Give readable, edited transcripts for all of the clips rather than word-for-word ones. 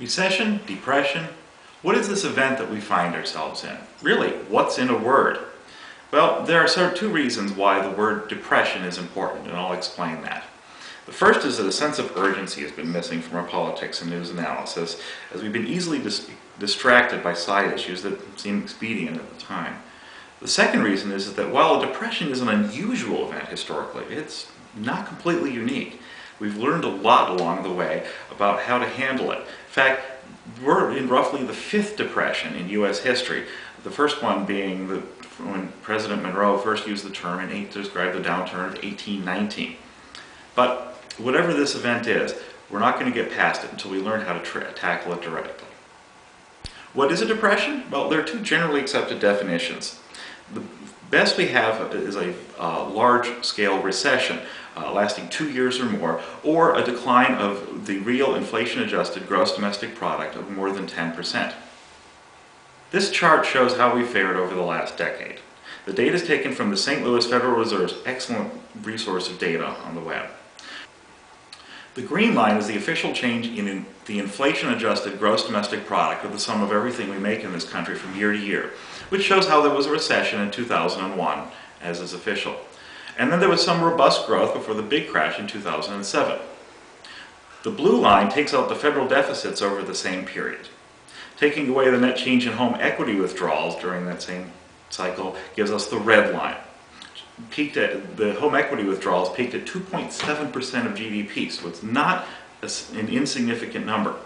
Recession, depression, what is this event that we find ourselves in? Really, what's in a word? Well, there are sort of two reasons why the word depression is important, and I'll explain that. The first is that a sense of urgency has been missing from our politics and news analysis, as we've been easily distracted by side issues that seem expedient at the time. The second reason is that while a depression is an unusual event historically, it's not completely unique. We've learned a lot along the way about how to handle it. In fact, we're in roughly the fifth depression in U.S. history, the first one being when President Monroe first used the term to describe the downturn of 1819. But whatever this event is, we're not going to get past it until we learn how to tackle it directly. What is a depression? Well, there are two generally accepted definitions. The best we have is a large-scale recession lasting 2 years or more, or a decline of the real inflation-adjusted gross domestic product of more than 10%. This chart shows how we fared over the last decade. The data is taken from the St. Louis Federal Reserve's excellent resource of data on the web. The green line is the official change in the inflation-adjusted gross domestic product, or the sum of everything we make in this country from year to year, which shows how there was a recession in 2001, as is official. And then there was some robust growth before the big crash in 2007. The blue line takes out the federal deficits over the same period. Taking away the net change in home equity withdrawals during that same cycle gives us the red line. The home equity withdrawals peaked at 2.7% of GDP, so it's not an insignificant number.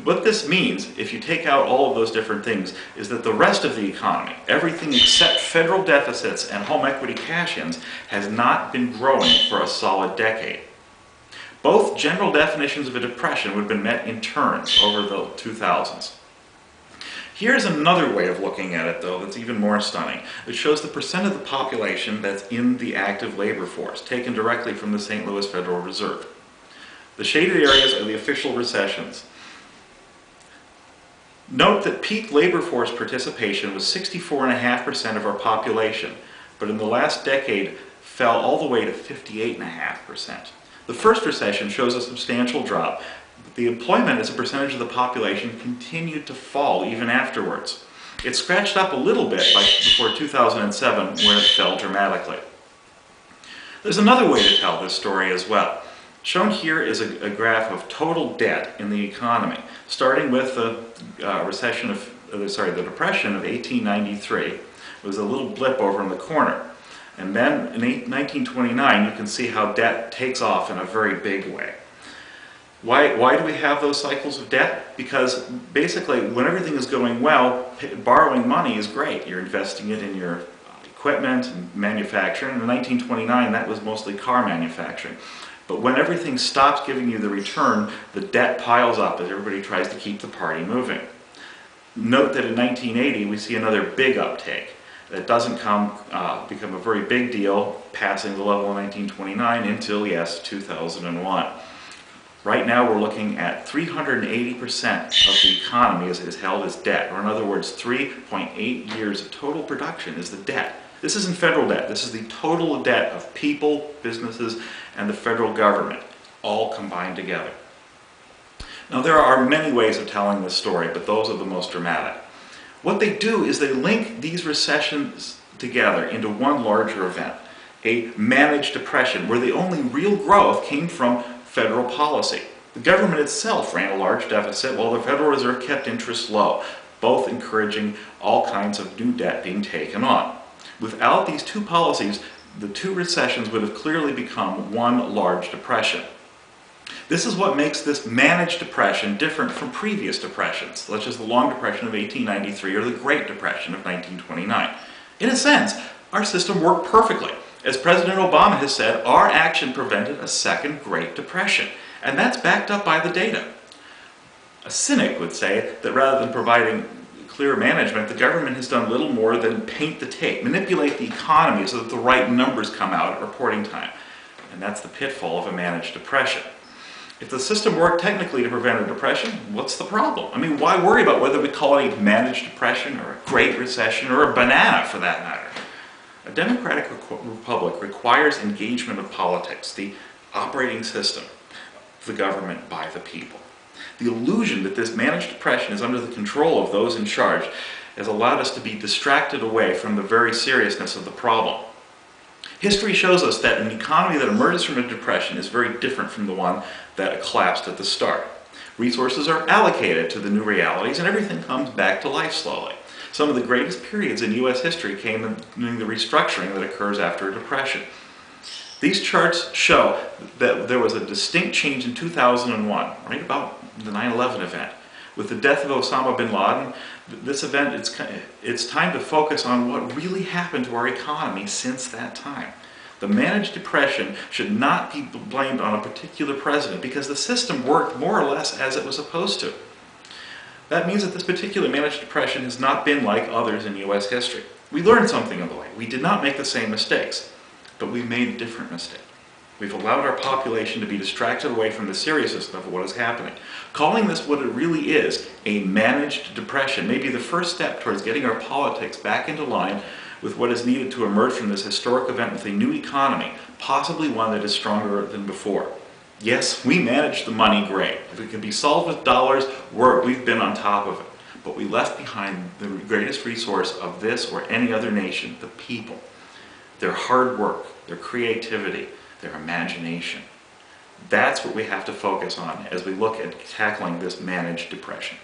What this means, if you take out all of those different things, is that the rest of the economy, everything except federal deficits and home equity cash-ins, has not been growing for a solid decade. Both general definitions of a depression would have been met in turns over the 2000s. Here's another way of looking at it, though, that's even more stunning. It shows the percent of the population that's in the active labor force, taken directly from the St. Louis Federal Reserve. The shaded areas are the official recessions. Note that peak labor force participation was 64.5% of our population, but in the last decade fell all the way to 58.5%. The first recession shows a substantial drop, but the employment as a percentage of the population continued to fall even afterwards. It scratched up a little bit before 2007, where it fell dramatically. There's another way to tell this story as well. Shown here is a graph of total debt in the economy, starting with the depression of 1893. It was a little blip over in the corner. And then in 1929, you can see how debt takes off in a very big way. Why do we have those cycles of debt? Because basically, when everything is going well, borrowing money is great. You're investing it in your equipment and manufacturing. In 1929, that was mostly car manufacturing. But when everything stops giving you the return, the debt piles up as everybody tries to keep the party moving. Note that in 1980, we see another big uptake. That doesn't become a very big deal, passing the level of 1929 until, yes, 2001. Right now we're looking at 380% of the economy is held as debt, or in other words, 3.8 years of total production is the debt. This isn't federal debt, this is the total debt of people, businesses, and the federal government, all combined together. Now there are many ways of telling this story, but those are the most dramatic. What they do is they link these recessions together into one larger event, a managed depression, where the only real growth came from federal policy. The government itself ran a large deficit while the Federal Reserve kept interest low, both encouraging all kinds of new debt being taken on. Without these two policies, the two recessions would have clearly become one large depression. This is what makes this managed depression different from previous depressions, such as the Long Depression of 1893 or the Great Depression of 1929. In a sense, our system worked perfectly. As President Obama has said, our action prevented a second Great Depression, and that's backed up by the data. A cynic would say that rather than providing clear management, the government has done little more than paint the tape, manipulate the economy so that the right numbers come out at reporting time. And that's the pitfall of a managed depression. If the system worked technically to prevent a depression, what's the problem? I mean, why worry about whether we call it a managed depression or a Great Recession or a banana for that matter? A democratic republic requires engagement of politics, the operating system of the government by the people. The illusion that this managed depression is under the control of those in charge has allowed us to be distracted away from the very seriousness of the problem. History shows us that an economy that emerges from a depression is very different from the one that collapsed at the start. Resources are allocated to the new realities and everything comes back to life slowly. Some of the greatest periods in U.S. history came during the restructuring that occurs after a depression. These charts show that there was a distinct change in 2001, right about the 9/11 event. With the death of Osama bin Laden, this event, it's time to focus on what really happened to our economy since that time. The managed depression should not be blamed on a particular president because the system worked more or less as it was supposed to. That means that this particular managed depression has not been like others in U.S. history. We learned something on the way. We did not make the same mistakes, but we made a different mistake. We've allowed our population to be distracted away from the seriousness of what is happening. Calling this what it really is, a managed depression, may be the first step towards getting our politics back into line with what is needed to emerge from this historic event with a new economy, possibly one that is stronger than before. Yes, we managed the money great. If it could be solved with dollars, we've been on top of it. But we left behind the greatest resource of this or any other nation, the people. Their hard work, their creativity, their imagination. That's what we have to focus on as we look at tackling this managed depression.